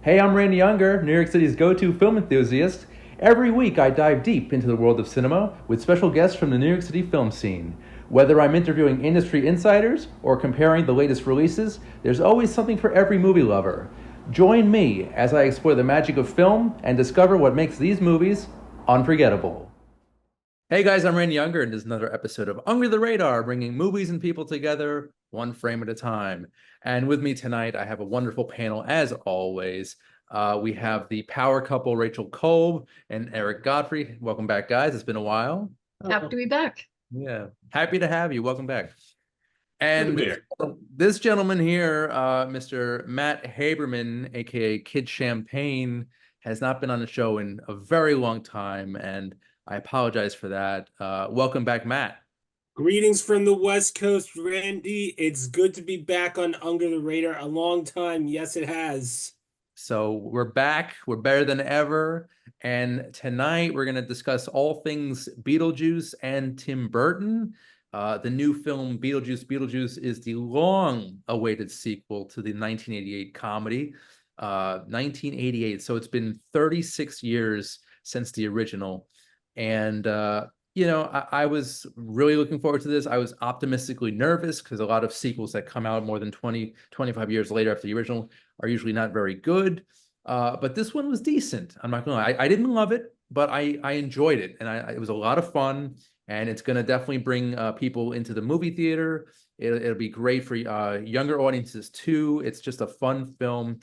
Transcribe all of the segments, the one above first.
Hey, I'm Randy Younger, New York City's go-to film enthusiast. Every week I dive deep into the world of cinema with special guests from the New York City film scene. Whether I'm interviewing industry insiders or comparing the latest releases, there's always something for every movie lover. Join me as I explore the magic of film and discover what makes these movies unforgettable. Hey guys, I'm Randy Younger, and this is another episode of Under the Radar, bringing movies and people together one frame at a time. And with me tonight, I have a wonderful panel, as always. We have the power couple, Rachel Kolb and Eric Godfrey. Welcome back, guys. It's been a while. Happy to be back. Yeah, happy to have you. Welcome back. Good to And be here. this gentleman here, Mr. Matt Habermann, aka Kid Champagne, has not been on the show in a very long time, and I apologize for that. Welcome back, Matt. Greetings from the West Coast, Randy. It's good to be back on Under the Radar. A long time. Yes, it has. So we're back. We're better than ever. And tonight we're going to discuss all things Beetlejuice and Tim Burton. The new film Beetlejuice. Beetlejuice is the long-awaited sequel to the 1988 comedy. 1988. So it's been 36 years since the original. And I was really looking forward to this. I was optimistically nervous because a lot of sequels that come out more than 20, 25 years later after the original are usually not very good. But this one was decent. I'm not gonna lie. I didn't love it, but I enjoyed it. And it was a lot of fun. And it's going to definitely bring people into the movie theater. It'll be great for younger audiences too. It's just a fun film.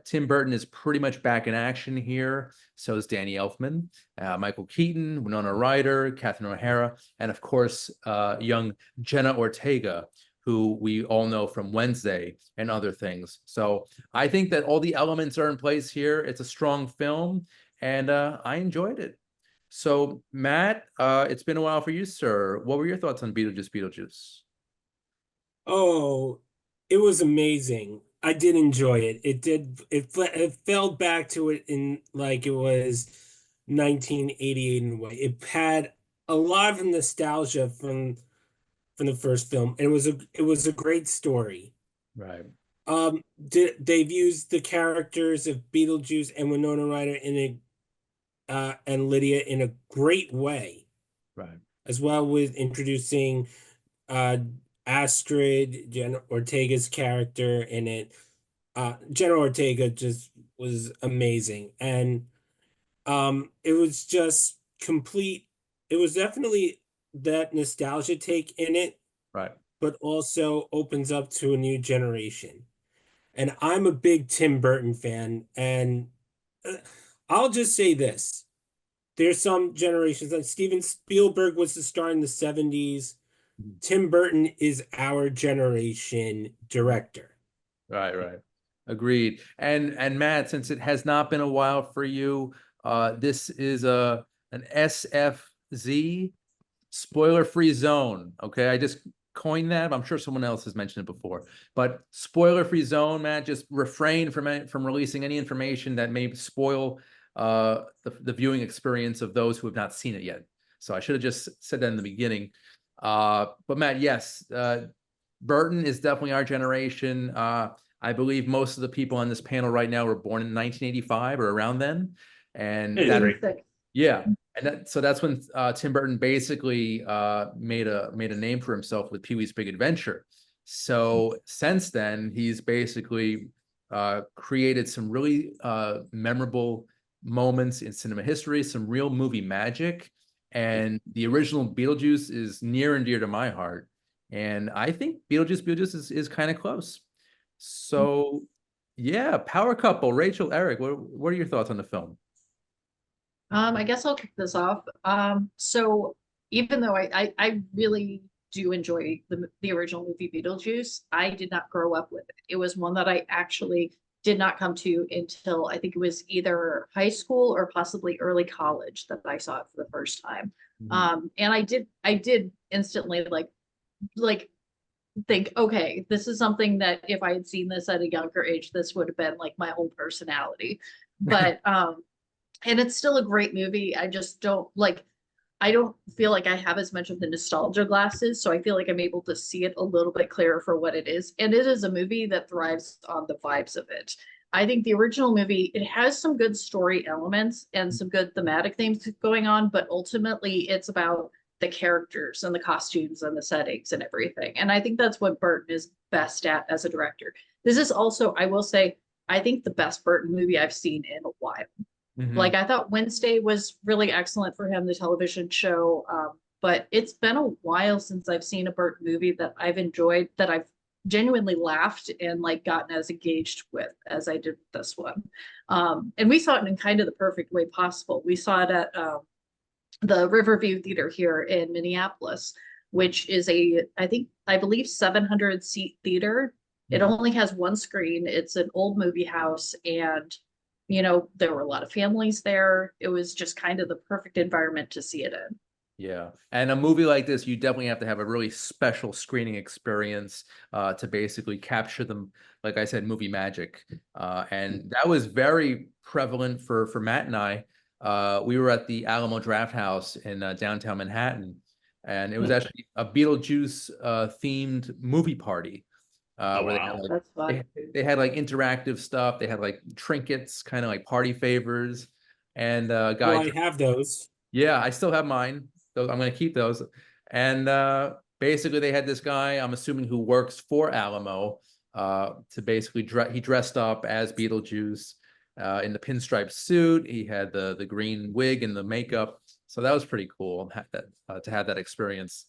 Tim Burton is pretty much back in action here. So is Danny Elfman, Michael Keaton, Winona Ryder, Catherine O'Hara, and of course, young Jenna Ortega, who we all know from Wednesday and other things. So I think that all the elements are in place here. It's a strong film, and I enjoyed it. So Matt, it's been a while for you, sir. What were your thoughts on Beetlejuice? Oh, it was amazing. I did enjoy it. It fell back to it in like it was 1988 in a way. It had a lot of nostalgia from the first film. And it was a great story. Right, They've used the characters of Beetlejuice and Winona Ryder and Lydia in a great way, right. as well with introducing uh Astrid, Jenna Ortega's character in it. Jenna Ortega just was amazing. And it was just complete. It was definitely that nostalgia take in it, Right. but also opens up to a new generation. And I'm a big Tim Burton fan, and uh, I'll just say this. There's some generations like Steven Spielberg was the star in the 70s. Tim Burton is our generation director. Right, right. Agreed. And Matt, since it has not been a while for you, this is an SFZ, spoiler-free zone. Okay, I just coined that. I'm sure someone else has mentioned it before. But spoiler-free zone, Matt, just refrain from releasing any information that may spoil the viewing experience of those who have not seen it yet. So I should have just said that in the beginning. But Matt, yes, Burton is definitely our generation. I believe most of the people on this panel right now were born in 1985 or around then. And that, yeah, and so that's when Tim Burton basically made a name for himself with Pee-wee's Big Adventure. So since then, he's basically created some really memorable moments in cinema history, some real movie magic. And the original Beetlejuice is near and dear to my heart. And I think Beetlejuice is kind of close. So yeah, power couple, Rachel, Eric, what are your thoughts on the film? I guess I'll kick this off. So even though I really do enjoy the original movie Beetlejuice, I did not grow up with it. It was one that I actually did not come to until I think it was either high school or possibly early college that I saw it for the first time. And I did instantly like think, okay, this is something that if I had seen this at a younger age, this would have been like my whole personality. But and it's still a great movie. I just don't like I don't feel like I have as much of the nostalgia glasses, so I feel like I'm able to see it a little bit clearer for what it is. And it is a movie that thrives on the vibes of it. I think the original movie, it has some good story elements and some good thematic things going on, but ultimately it's about the characters and the costumes and the settings and everything. And I think that's what Burton is best at as a director. This is also, I will say, I think the best Burton movie I've seen in a while. Like I thought Wednesday was really excellent for him, the television show. But it's been a while since I've seen a Burton movie that I've enjoyed, that I've genuinely laughed and like gotten as engaged with as I did with this one. And we saw it in kind of the perfect way possible. We saw it at the Riverview Theater here in Minneapolis, which is I believe 700 seat theater. It only has one screen. It's an old movie house, and there were a lot of families there. It was just kind of the perfect environment to see it in. Yeah. And a movie like this, you definitely have to have a really special screening experience to basically capture them, like I said, movie magic. And that was very prevalent for Matt and I. We were at the Alamo Draft House in downtown Manhattan, and it was actually a Beetlejuice themed movie party. Where they had, like, That's fun. they had like interactive stuff. They had like trinkets, kind of like party favors, and Well, guy. I have those. Yeah, I still have mine. Those I'm going to keep those. And basically, they had this guy, I'm assuming, who works for Alamo, to basically he dressed up as Beetlejuice in the pinstripe suit. He had the green wig and the makeup. So that was pretty cool to have that experience.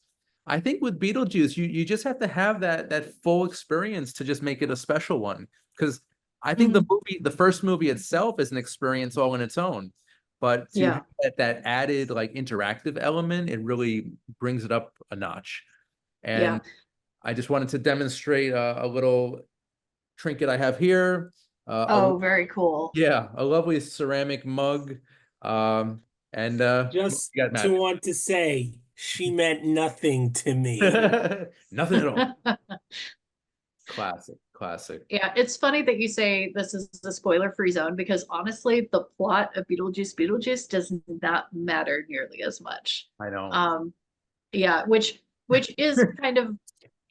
I think with Beetlejuice, you just have to have that full experience to just make it a special one. Because I think the first movie itself is an experience all in its own. But to have that added like interactive element, it really brings it up a notch. And I just wanted to demonstrate a little trinket I have here. Very cool. Yeah, a lovely ceramic mug. And Just you got to Matt. want to say, she meant nothing to me. Nothing at all. Classic. Yeah, it's funny that you say this is a spoiler-free zone, because honestly, the plot of Beetlejuice does not matter nearly as much. I know. Yeah, which is kind of,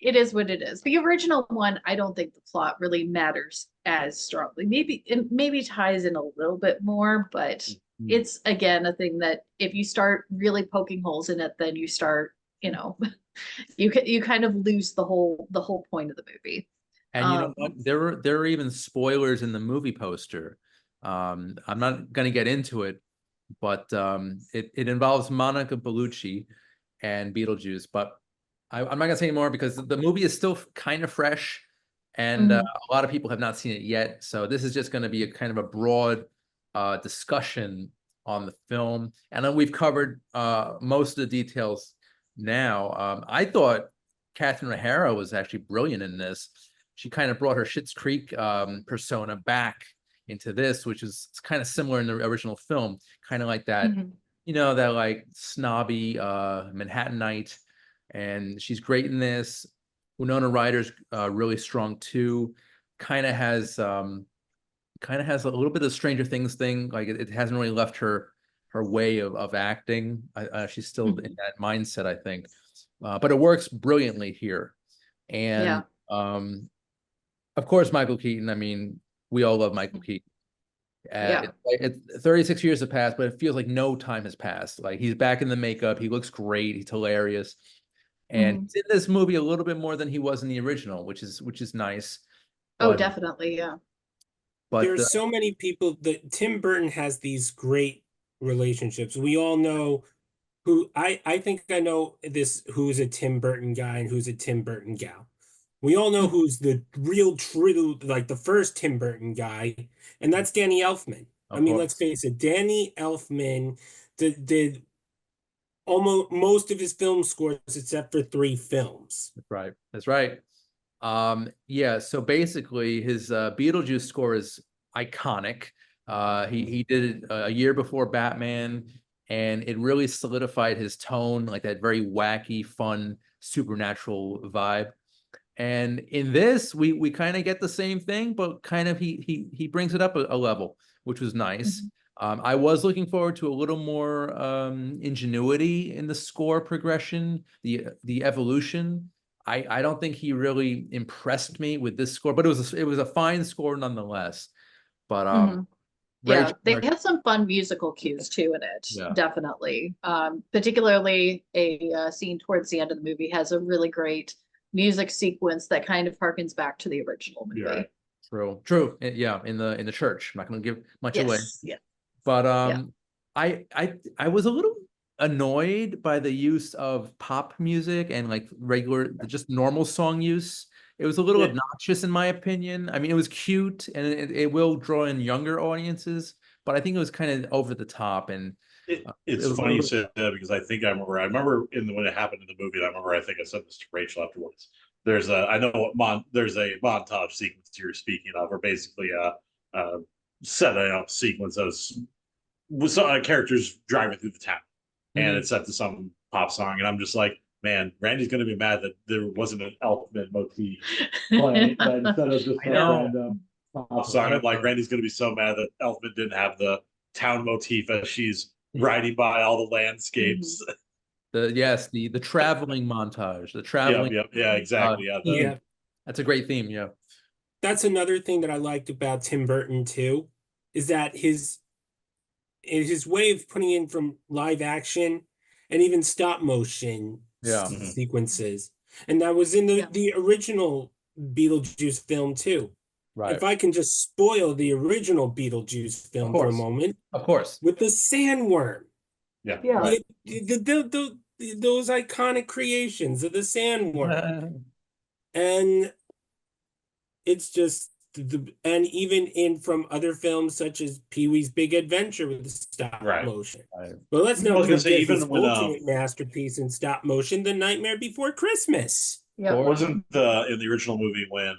it is what it is. The original one, I don't think the plot really matters as strongly. Maybe it maybe ties in a little bit more, but it's again a thing that if you start really poking holes in it, then you start, you kind of lose the whole point of the movie. And you know what? There were even spoilers in the movie poster. I'm not going to get into it, but it involves Monica Bellucci and Beetlejuice. But I'm not going to say anymore because the movie is still kind of fresh, and a lot of people have not seen it yet. So this is just going to be a kind of a broad discussion on the film, and then we've covered most of the details now. I thought Catherine O'Hara was actually brilliant in this. She kind of brought her Schitt's Creek persona back into this, which is kind of similar in the original film, kind of like that, that like snobby Manhattanite, and she's great in this. Winona Ryder's really strong too. Kind of has a little bit of Stranger Things thing. Like it hasn't really left her way of acting. She's still in that mindset, I think, but it works brilliantly here. And of course, Michael Keaton. I mean, we all love Michael Keaton. It's 36 years have passed, but it feels like no time has passed. Like he's back in the makeup. He looks great. He's hilarious. And he's in this movie a little bit more than he was in the original, which is nice. But, definitely, yeah. But there are so many people that Tim Burton has these great relationships. We all know who I think I know who's a Tim Burton guy and who's a Tim Burton gal. We all know who's the real true, like the first Tim Burton guy, and that's Danny Elfman. I mean, let's face it, Danny Elfman did almost most of his film scores except for 3 films. That's right. Yeah, so basically his Beetlejuice score is iconic. He did it a year before Batman, and it really solidified his tone, like that very wacky, fun, supernatural vibe. And in this, we kind of get the same thing, but kind of he brings it up a level, which was nice. I was looking forward to a little more ingenuity in the score progression, the evolution. I don't think he really impressed me with this score, but it was a fine score nonetheless. But Mhm. Yeah, Rachel, they had some fun musical cues too in it, yeah, definitely. Particularly a scene towards the end of the movie has a really great music sequence that kind of harkens back to the original You're movie. right. true, yeah, in the church. I'm not going to give much away. Yes, yeah, But yeah. I was a little annoyed by the use of pop music and like regular, just normal song use. It was a little Yeah. obnoxious in my opinion. I mean, it was cute and it will draw in younger audiences, but I think it was kind of over the top and it It's was a funny you little, said that because I remember when it happened in the movie. And I think I said this to Rachel afterwards. There's a montage sequence you're speaking of, or basically a setting up sequence with some characters driving through the town, and Mhm. it's set to some pop song, and I'm just like, man, Randy's gonna be mad that there wasn't an Elfman motif playing that instead of just I a know. random pop song. I'm like, Randy's gonna be so mad that Elfman didn't have the town motif as she's riding by all the landscapes. The traveling montage, the traveling Yeah, exactly. Yeah, theme. Yeah, That's a great theme, yeah. that's another thing that I liked about Tim Burton too, is that his way of putting in from live action and even stop motion Yeah. Mhm. sequences. And that was in the, Yeah. the original Beetlejuice film too. Right. If I can just spoil the original Beetlejuice film for a course. moment, Of course. with the sandworm, Yeah. Yeah. Right. those iconic creations of the sandworm. And it's just and even in from other films such as Pee-wee's Big Adventure with the stop Right. motion. Right. But let's I not was gonna say, forget even his when, ultimate masterpiece in stop motion, The Nightmare Before Christmas. Yeah. Wasn't in the original movie when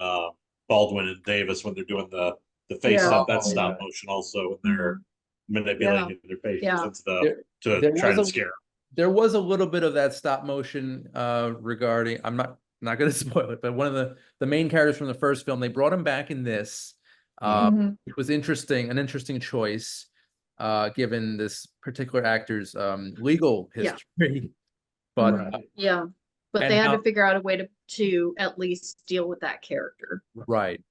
Baldwin and Davis, when they're doing the face Yeah. stuff, that's Oh, stop yeah. motion also, when they're manipulating their faces Yeah. into There to try was to a scare there was a little bit of that stop motion regarding, I'm not going to spoil it, but one of the main characters from the first film, they brought him back in this. Mhm. It was an interesting choice given this particular actor's legal Yeah. history. But Mhm. Yeah. But and they had how to figure out a way to at least deal with that character. right.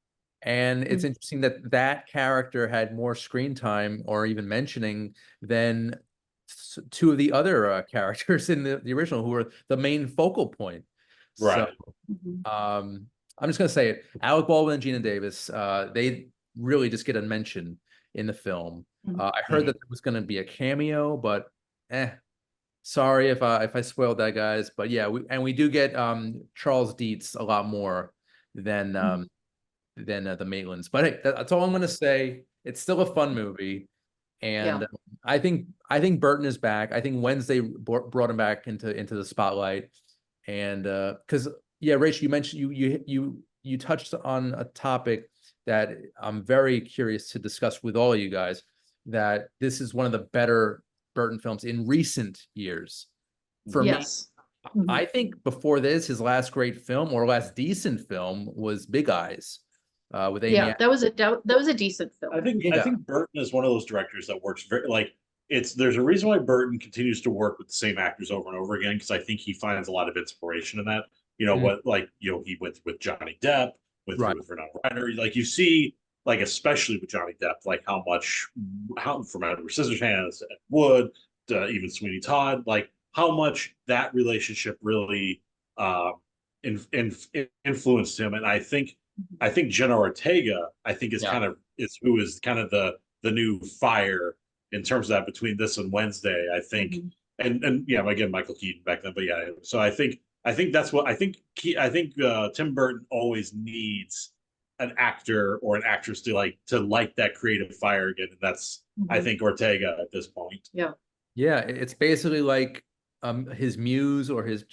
And it's Mhm. interesting that that character had more screen time or even mentioning than two of the other characters in the original who were the main focal point. So Right. Mhm. I'm just gonna say it. Alec Baldwin and Gina Davis, they really just get a mention in the film. Mhm. I heard that there was gonna be a cameo, but sorry if I spoiled that, guys. But yeah, we do get Charles Dietz a lot more than the Maitlands. But hey, that's all I'm gonna say. It's still a fun movie, and Yeah. I think Burton is back. I think Wednesday brought him back into the spotlight, and because yeah, Rachel, you mentioned you touched on a topic that I'm very curious to discuss with all of you guys. That this is one of the better Burton films in recent years. For me, Yes. Mhm. I think before this, his last great film or last decent film was Big Eyes, with Amy. Yeah, that was a decent film. I Yeah. think Burton is one of those directors that works very like there's a reason why Burton continues to work with the same actors over and over again, because I think he finds a lot of inspiration in that. Mm. He went with Johnny Depp, went Right. through with Renata Reiner. Like you see, like especially with Johnny Depp, like how from Edward Scissorhands to Ed Wood to even Sweeney Todd, like how much that relationship really influenced him. And I think Jenna Ortega, I think Yeah. is who is kind of the new fire in terms of that between this and Wednesday. I think, Mhm. and yeah, again, Michael Keaton back then, but yeah. So I think that's what I think Tim Burton always needs an actor or an actress to light that creative fire again, and that's I Mhm. think Ortega at this point. Yeah. Yeah, it's basically like his muse or his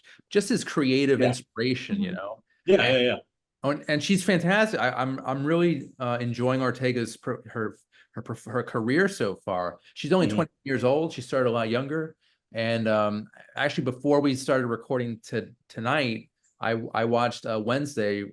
creative Yeah. inspiration, Mhm. Yeah, And yeah, yeah. and she's fantastic. I'm really enjoying Ortega's her career so far. She's only Mhm. 20 years old. She started a lot younger. And actually before we started recording tonight, I watched Wednesday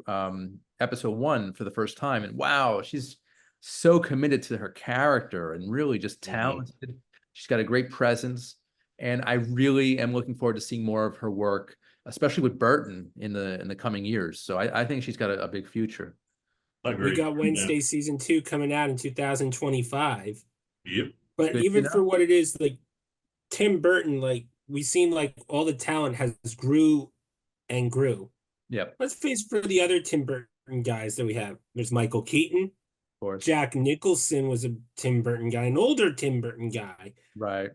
episode 1 for the first time, and wow, she's so committed to her character and really just Mhm. talented. She's got a great presence, and I really am looking forward to seeing more of her work, especially with Burton in the coming years. So I think she's got a big future. We Agreed. got Wednesday season 2 coming out in 2025. Yep. But Good even to for know. what it is, like Tim Burton, like we've seen like all the talent has grew and grew. Yep, Let's face for the other Tim Burton guys that we have. There's Michael Keaton. of course. Jack Nicholson was a Tim Burton guy, an older Tim Burton guy. Right.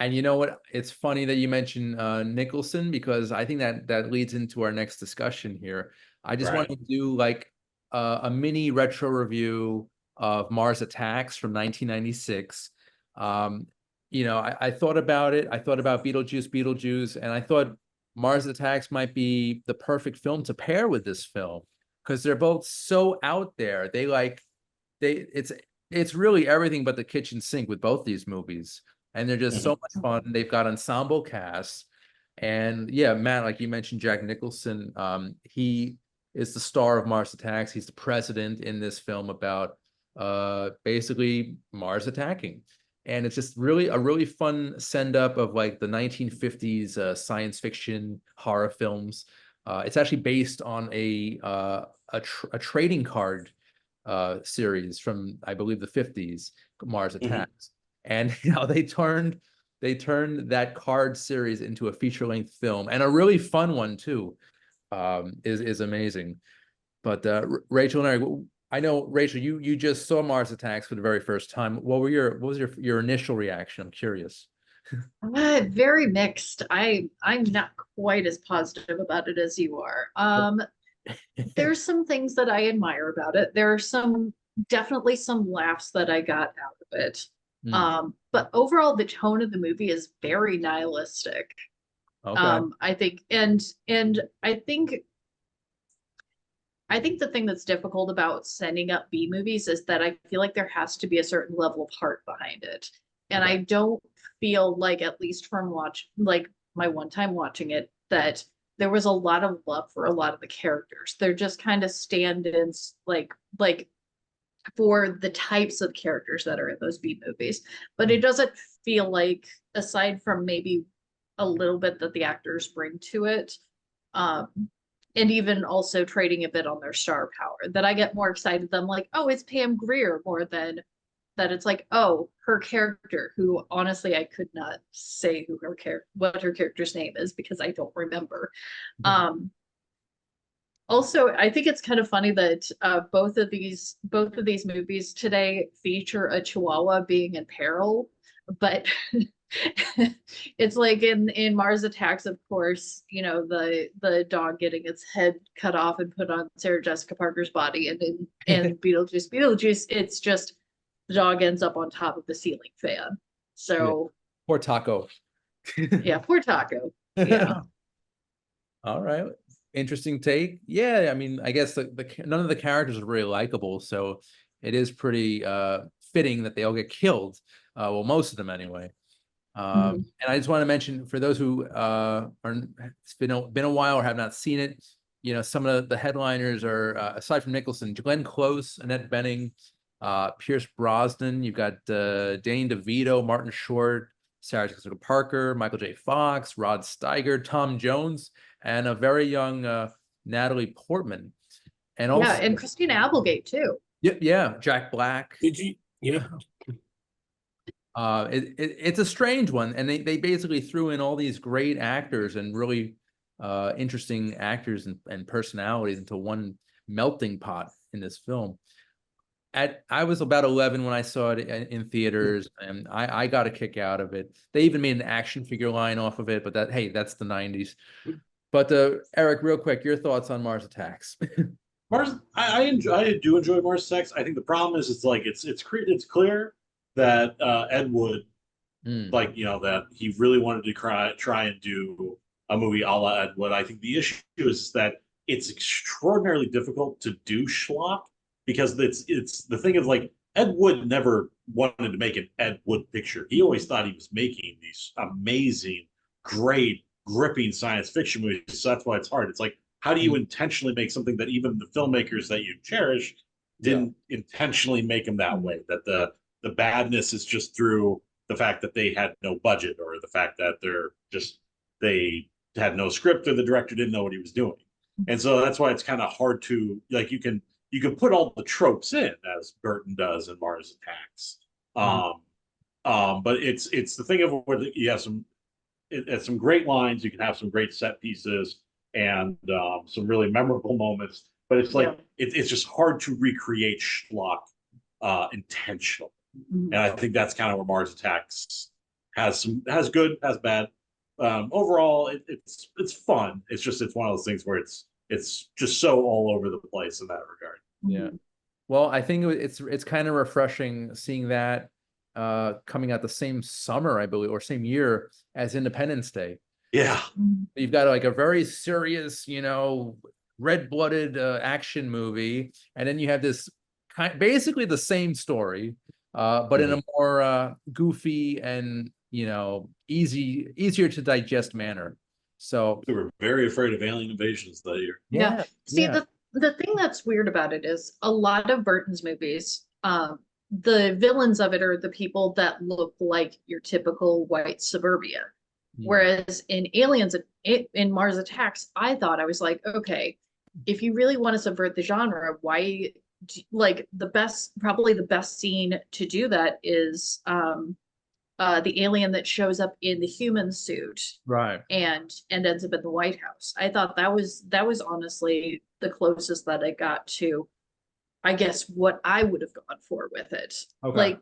And you know what? It's funny that you mentioned Nicholson, because I think that leads into our next discussion here. I just Right. want to do like a mini retro review of Mars Attacks from 1996. I thought about it. I thought about Beetlejuice, and I thought Mars Attacks might be the perfect film to pair with this film, because they're both so out there. It's really everything but the kitchen sink with both these movies, and they're just so much fun. They've got ensemble casts, and yeah, Matt, like you mentioned, Jack Nicholson, he is the star of Mars Attacks. He's the president in this film about basically Mars attacking, and it's just really a really fun send up of like the 1950s science fiction horror films. It's actually based on a trading card series from, I believe, the 50s, Mars Attacks. And they turned that card series into a feature-length film, and a really fun one too. Is amazing. But Rachel and Eric, I know, Rachel, you just saw Mars Attacks for the very first time. What was your initial reaction? I'm curious. Very mixed. I'm not quite as positive about it as you are. There's some things that I admire about it. There are definitely some laughs that I got out of it. But overall, the tone of the movie is very nihilistic. Okay. I think, and I think the thing that's difficult about sending up B movies is that I feel like there has to be a certain level of heart behind it. And I don't feel like, at least from like my one time watching it, that there was a lot of love for a lot of the characters. They're just kind of stand-ins, like for the types of characters that are in those B movies. But it doesn't feel like, aside from maybe a little bit that the actors bring to it, and even also trading a bit on their star power, that I get more excited than like, oh, it's Pam Grier, more than that it's like, oh, her character, who honestly I could not say what her character's name is, because I don't remember. Also, I think it's kind of funny that both of these movies today feature a Chihuahua being in peril, but it's like in Mars Attacks, of course, the dog getting its head cut off and put on Sarah Jessica Parker's body, and in Beetlejuice, it's just the dog ends up on top of the ceiling fan. So Poor Taco. yeah, poor Taco. Yeah. All right. Interesting take. Yeah, I mean, I guess none of the characters are really likable, so it is pretty fitting that they all get killed. Well, most of them anyway. And I just want to mention, for those who it's been a while or have not seen it, some of the headliners are, aside from Nicholson, Glenn Close, Annette Bening, Pierce Brosnan. You've got Danny DeVito, Martin Short, Sarah Jessica Parker, Michael J. Fox, Rod Steiger, Tom Jones, and a very young Natalie Portman. And also, yeah, and Christina Applegate too. Yeah, Jack Black. Did you? Yeah. It's a strange one, and they basically threw in all these great actors and really interesting actors and personalities into one melting pot in this film. I was about 11 when I saw it in theaters, and I got a kick out of it. They even made an action figure line off of it, but that's the 90s. But Eric, real quick, your thoughts on Mars Attacks? Mars, I do enjoy Mars Attacks. I think the problem is it's clear that Ed Wood, that he really wanted to try and do a movie a la Ed Wood. I think the issue is that it's extraordinarily difficult to do schlock, because it's the thing is, like, Ed Wood never wanted to make an Ed Wood picture. He always thought he was making these amazing, great, gripping science fiction movies. So that's why it's hard. It's like, how do you intentionally make something that even the filmmakers that you cherish didn't intentionally make them that way? That the badness is just through the fact that they had no budget, or the fact that they had no script, or the director didn't know what he was doing. And so that's why it's kind of hard to, like, you can you can put all the tropes in as Burton does in Mars Attacks. But it's the thing of where you have some great lines, you can have some great set pieces and some really memorable moments, but it's like it's just hard to recreate schlock intentionally. And I think that's kind of where Mars Attacks has good, has bad. Overall, it's fun. It's one of those things where it's just so all over the place in that regard. Yeah. Well, I think it's kind of refreshing seeing that coming out the same summer, I believe, or same year as Independence Day. Yeah. You've got like a very serious, red-blooded action movie, and then you have this basically the same story, but in a more goofy and easier to digest manner. So we were very afraid of alien invasions that year. Yeah. See, the thing that's weird about it is a lot of Burton's movies, the villains of it are the people that look like your typical white suburbia. Whereas in Aliens, in Mars Attacks, I was like, okay, if you really want to subvert the genre, why, like probably the best scene to do that is the alien that shows up in the human suit, right, and ends up in the White House. I thought that was honestly the closest that I got to, I guess, what I would have gone for with it. Okay. Like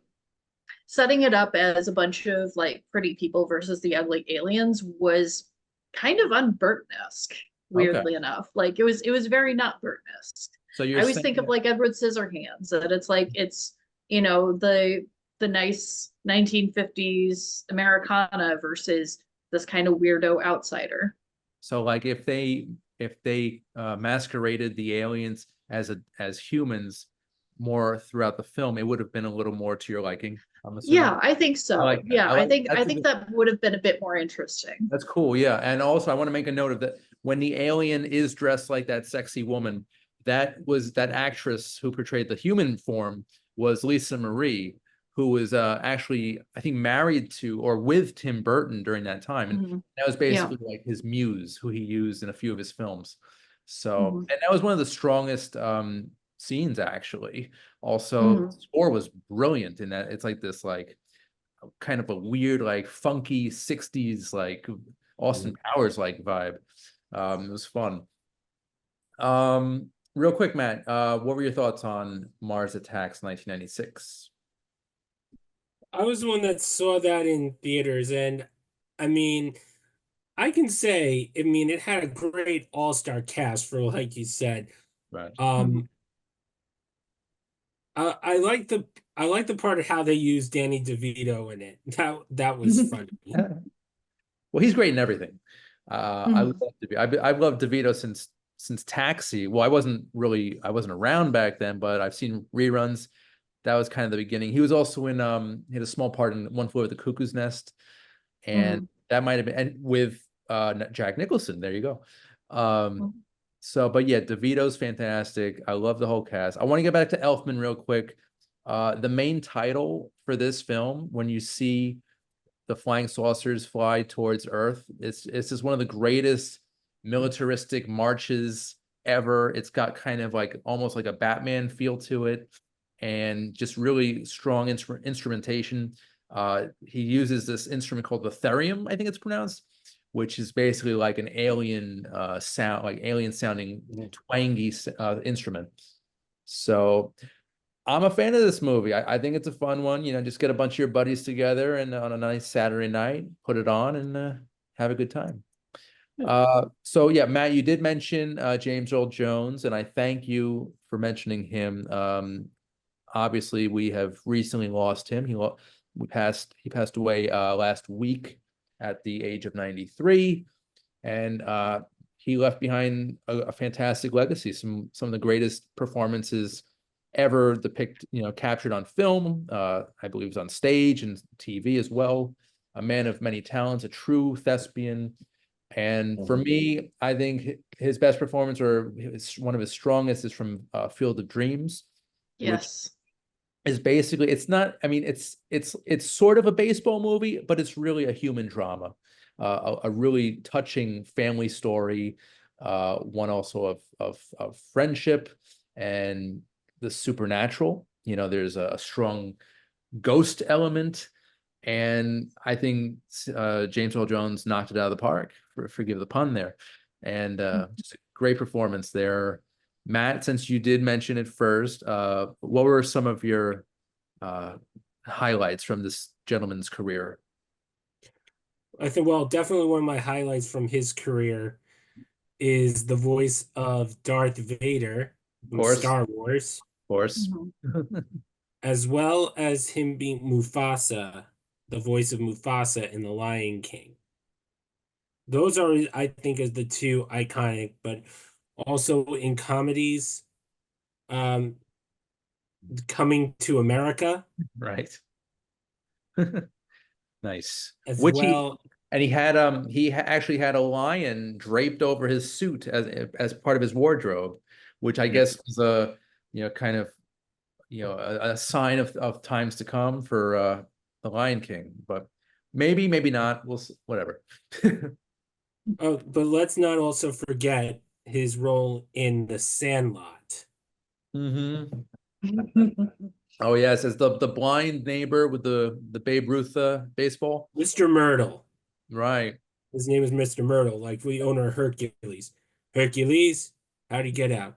setting it up as a bunch of like pretty people versus the ugly aliens was kind of un-Burton-esque, weirdly enough. Like it was very not Burton-esque. So I always think of like Edward Scissorhands, that it's like it's the nice 1950s Americana versus this kind of weirdo outsider. So like if they masqueraded the aliens as humans more throughout the film, it would have been a little more to your liking. Yeah, I think so. I think that would have been a bit more interesting. That's cool. Yeah. And also I want to make a note of that when the alien is dressed like that sexy woman, that actress who portrayed the human form was Lisa Marie, who was actually, I think, married to or with Tim Burton during that time. And that was basically like his muse, who he used in a few of his films. So, and that was one of the strongest scenes, actually. Also, the score was brilliant in that. It's like this, like, kind of a weird, like, funky 60s, like, Austin Powers, like, vibe. It was fun. Real quick, Matt, what were your thoughts on Mars Attacks 1996? I was the one that saw that in theaters, and I mean, I can say, it had a great all-star cast for, like you said. Right. I like the part of how they used Danny DeVito in it. That was funny. Well, he's great in everything. I've loved DeVito since Taxi. Well, I wasn't around back then, but I've seen reruns. That was kind of the beginning. He was also in he had a small part in One Flew Over the Cuckoo's Nest, and that might have been, and with Jack Nicholson. There you go. So, but yeah, DeVito's fantastic. I love the whole cast. I want to get back to Elfman real quick. The main title for this film, when you see the flying saucers fly towards Earth, it's just one of the greatest militaristic marches ever. It's got kind of like almost like a Batman feel to it, and just really strong instrumentation. He uses this instrument called the therium, I think it's pronounced, which is basically like an alien sound, like alien sounding twangy instrument. So I'm a fan of this movie. I think it's a fun one. Just get a bunch of your buddies together and on a nice Saturday night, put it on and have a good time. So yeah, Matt, you did mention James Earl Jones, and I thank you for mentioning him. Obviously, we have recently lost him. He passed away last week at the age of 93, and he left behind a fantastic legacy. Some of the greatest performances ever captured on film. I believe it was on stage and TV as well. A man of many talents, a true thespian. And for me, I think his best performance, or one of his strongest, is from Field of Dreams. Yes. Is basically, it's not, it's sort of a baseball movie, but it's really a human drama, a really touching family story, one also of friendship, and the supernatural. You know, there's a strong ghost element, and I think James Earl Jones knocked it out of the park. Forgive the pun there, and just a great performance there. Matt, since you did mention it first, what were some of your highlights from this gentleman's career? I think, well, definitely one of my highlights from his career is the voice of Darth Vader Of from course, Star Wars, of course. Mhm. as well as him being Mufasa, the voice of Mufasa in The Lion King. Those are, I think, as the two iconic, but also in comedies, um, Coming to America, Right. Nice. as Which well. he had actually had a lion draped over his suit as part of his wardrobe, which I guess was a kind of a sign of times to come for the Lion King. But maybe not. Whatever. Oh, but let's not also forget his role in The Sandlot. Hmm. Oh yes, as the blind neighbor with the Babe Ruth baseball. Mr. Myrtle. Right. His name is Mr. Myrtle, like we owner Hercules. Hercules, how'd he get out?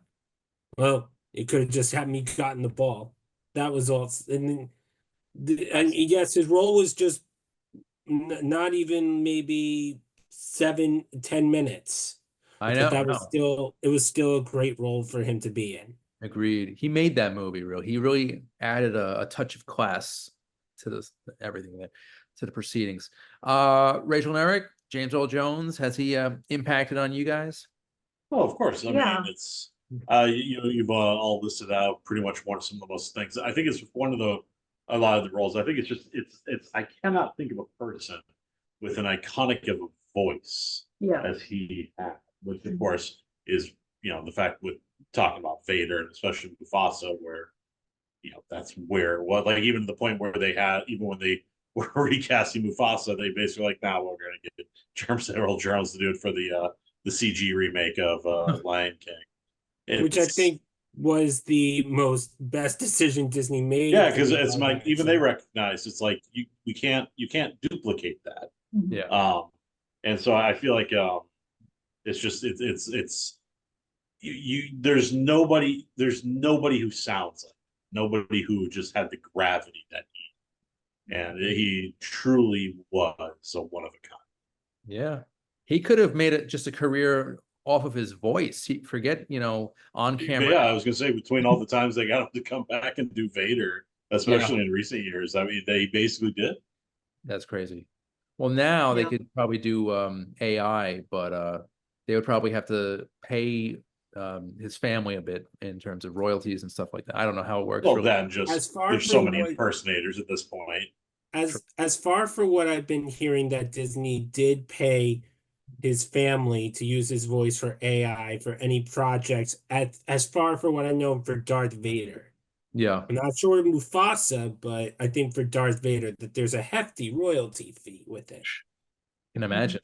Well, it could have just had me gotten the ball. That was all. And yes, his role was just not even maybe 7-10 minutes. I But know. that was No. it was still a great role for him to be in. Agreed. He made that movie real. He really added a touch of class to this everything there, to the proceedings. Rachel and Eric, James Earl Jones, has he impacted on you guys? Oh, of course. I Yeah. mean, it's you've all listed out pretty much one of some of the most things. I think it's one of a lot of the roles. I think it's just it's I cannot think of a person with an iconic of a voice Yeah. as he had, which of course is the fact with talking about Vader and especially Mufasa, where that's where what like even to the point where they had even when they were recasting Mufasa, they basically like, now we're gonna get James Earl Jones to do it for the CG remake of Lion King. Which I It's think was the most best decision Disney made. yeah, for because the it's live like even they action. recognize it's like you can't duplicate that. Yeah. And so I feel like it's just it's there's nobody who sounds like nobody who just had the gravity that he truly was a one of a kind. Yeah. He could have made it just a career off of his voice. He forget, on But camera. yeah, I was gonna say between all the times they got him to come back and do Vader, especially in recent years, I mean they basically did. That's crazy. Well, now they Yeah. could probably do AI, but they would probably have to pay his family a bit in terms of royalties and stuff like that. I don't know how it works. Well, Really. then As just far there's so from many what impersonators at this point. as far for what I've been hearing, that Disney did pay his family to use his voice for AI for any projects, as far for what I know, for Darth Vader. Yeah, I'm not sure of Mufasa, but I think for Darth Vader that there's a hefty royalty fee with it. can imagine.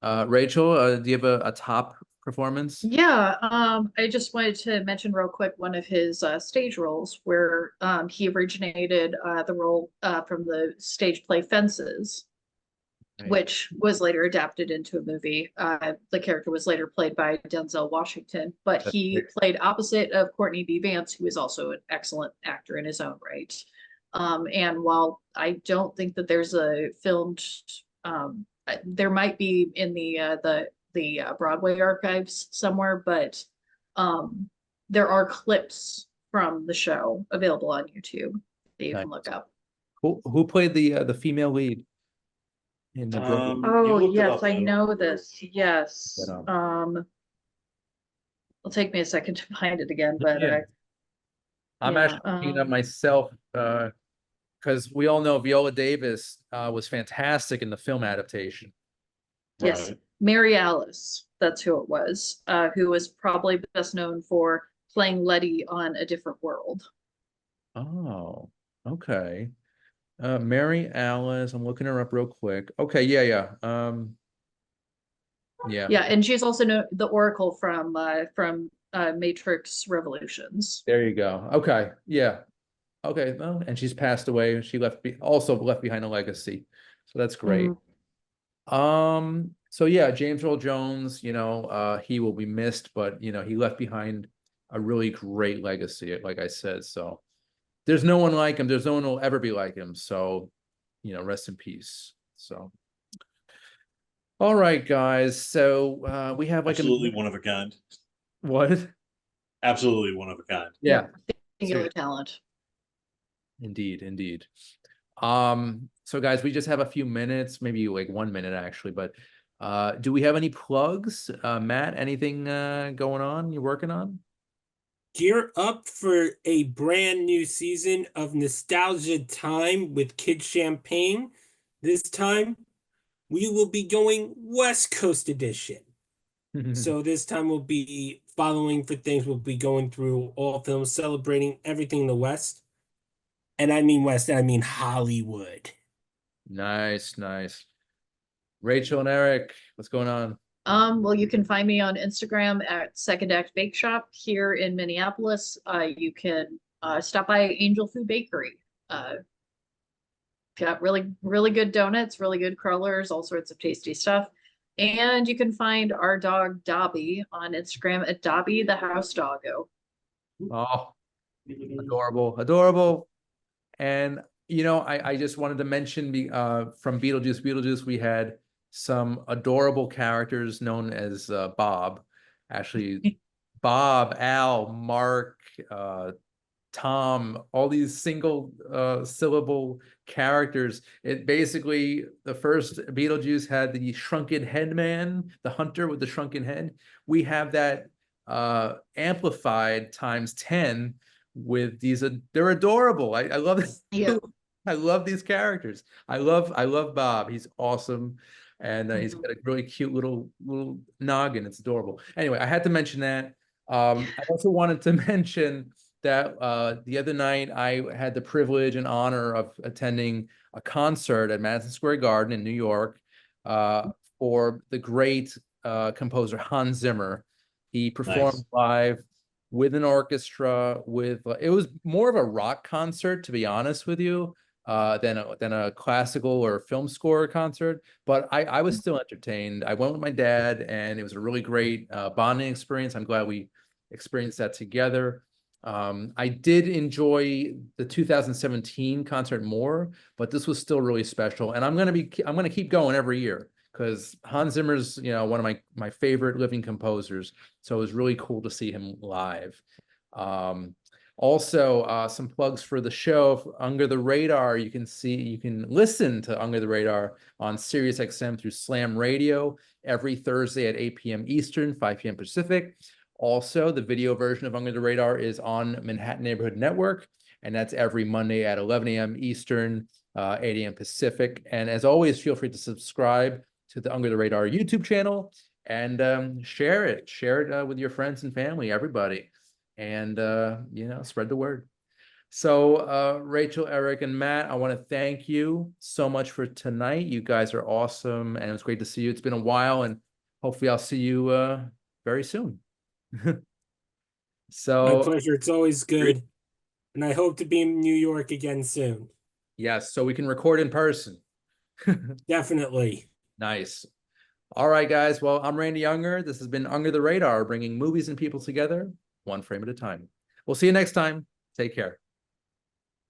Rachel, do you have a top performance? Yeah, I just wanted to mention real quick one of his stage roles where he originated the role from the stage play Fences, Right. which was later adapted into a movie. The character was later played by Denzel Washington, but That's he great. played opposite of Courtney B. Vance, who is also an excellent actor in his own right. And while I don't think that there's a filmed, there might be in the Broadway archives somewhere, but there are clips from the show available on YouTube that you Nice. can look up. Who played the female lead in the Broadway? You Oh, looked it yes, up, I don't know remember this. who it was. Yes. But, It'll take me a second to find it again, but Yeah. I'm yeah, actually looking it up myself because we all know Viola Davis was fantastic in the film adaptation. yes, Right. Mary Alice, that's who it was, who was probably best known for playing Letty on A Different World. Oh, okay. Mary Alice, I'm looking her up real quick. Okay, yeah. Yeah, and she's also the Oracle from Matrix Revolutions. There you go. Okay. Yeah. Okay. Well, and she's passed away. She also left behind a legacy. So that's great. So yeah, James Earl Jones, he will be missed, but he left behind a really great legacy, like I said. So there's no one like him. There's no one who will ever be like him. So, rest in peace. So, all right, guys. So we have like Absolutely one of a kind. What? Absolutely one of a kind. Yeah. Singular talent. Indeed, indeed. So guys, we just have a few minutes, maybe like 1 minute actually, but do we have any plugs? Matt, anything going on you're working on? Gear up for a brand new season of Nostalgia Time with Kid Champagne. This time, we will be going West Coast edition. So this time we'll be following for things. We'll be going through all films, celebrating everything in the West. And I mean West, I mean Hollywood. Nice, nice. Rachel and Eric, what's going on? Well, you can find me on Instagram at Second Act Bake Shop here in Minneapolis. You can stop by Angel Food Bakery. Got really, really good donuts, really good crullers, all sorts of tasty stuff. And you can find our dog Dobby on Instagram at Dobby the House Doggo. Oh, adorable, adorable. And I just wanted to mention from Beetlejuice, we had some adorable characters known as Bob. Actually, Bob, Al, Mark, Tom, all these single syllable characters. It basically, the first Beetlejuice had the shrunken head man, the hunter with the shrunken head. We have that amplified times 10 with these. They're adorable. I love this. Yeah. I love these characters. I love Bob. He's awesome. And he's got a really cute little noggin. It's adorable. Anyway, I had to mention that. I also wanted to mention that the other night I had the privilege and honor of attending a concert at Madison Square Garden in New York for the great composer Hans Zimmer. He performed live with an orchestra. It was more of a rock concert, to be honest with you, than a classical or film score concert. But I was still entertained. I went with my dad, and it was a really great bonding experience. I'm glad we experienced that together. I did enjoy the 2017 concert more, but this was still really special. And I'm gonna keep going every year because Hans Zimmer's one of my favorite living composers. So it was really cool to see him live. Also, some plugs for the show. Under the Radar, you can listen to Under the Radar on Sirius XM through Slam Radio every Thursday at 8 p.m. Eastern, 5 p.m. Pacific. Also, the video version of Under the Radar is on Manhattan Neighborhood Network, and that's every Monday at 11 a.m. Eastern, 8 a.m. Pacific. And as always, feel free to subscribe to the Under the Radar YouTube channel and share it with your friends and family, everybody, and spread the word. So Rachel, Eric, and Matt, I want to thank you so much for tonight. You guys are awesome, and it was great to see you. It's been a while, and hopefully I'll see you very soon. So my pleasure. It's always good. And I hope to be in New York again soon. Yes, so we can record in person. Definitely. Nice. All right, guys. Well, I'm Randy Younger. This has been Under the Radar, bringing movies and people together, one frame at a time. We'll see you next time. Take care.